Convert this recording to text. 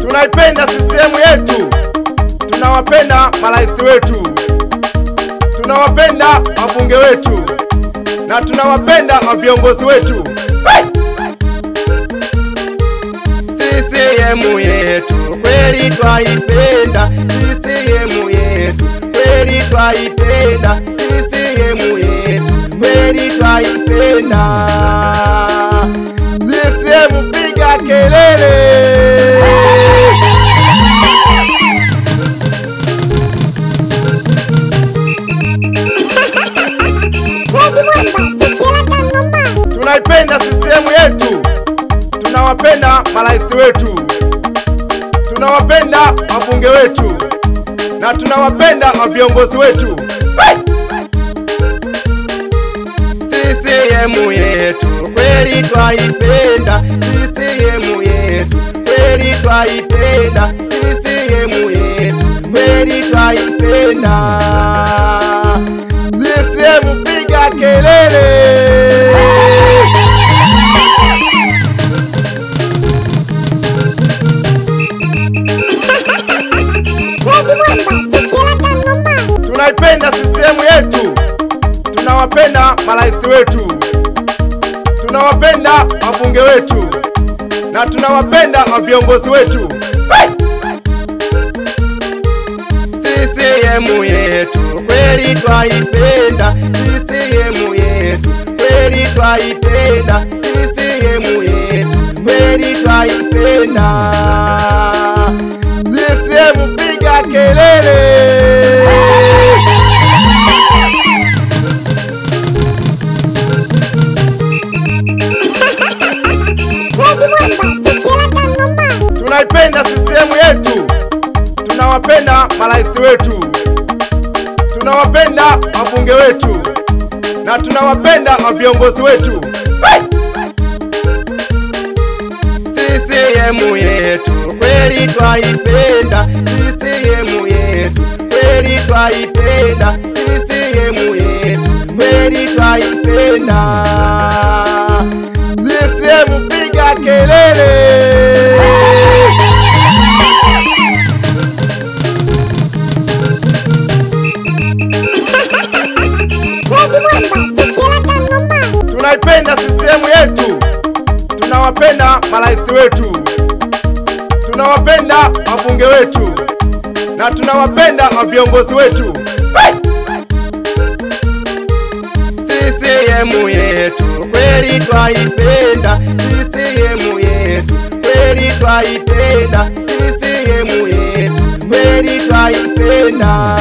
Tunaipenda CCM yetu, tunawapenda marais wetu, tunawapenda wabunge wetu, na tunawapenda viongozi wetu. CCM yetu kweli twaipenda, CCM yetu kweli twaipenda, CCM yetu kweli twaipenda. CCM piga kelele! Tunaipenda CCM yetu, tunawapenda marais wetu, tunawapenda wabunge wetu, na tunawapenda viongozi wetu. CCM yetu kweli twaipenda, CCM yetu kweli twaipenda, CCM yetu kweli twaipenda. CCM piga kelele! Tunaipenda CCM yetu, tunawapenda marais wetu, tunawapenda wabunge wetu, na tunawapenda viongozi wetu. CCM yetu kweli twaipenda, CCM yetu kweli twaipenda, CCM yetu kweli twaipenda. CCM piga kelele! Tunaipenda CCM yetu, tunawapenda marais wetu, tunawapenda wabunge wetu, na tunawapenda viongozi wetu. CCM yetu kweli twaipenda, CCM yetu kweli twaipenda, CCM yetu kweli twaipenda. CCM piga kelele! Tunaipenda CCM yetu, tunawapenda marais wetu, tunawapenda wabunge wetu, na tunawapenda viongozi wetu. CCM yetu kweli twaipenda, CCM yetu kweli twaipenda, CCM yetu kweli twaipenda.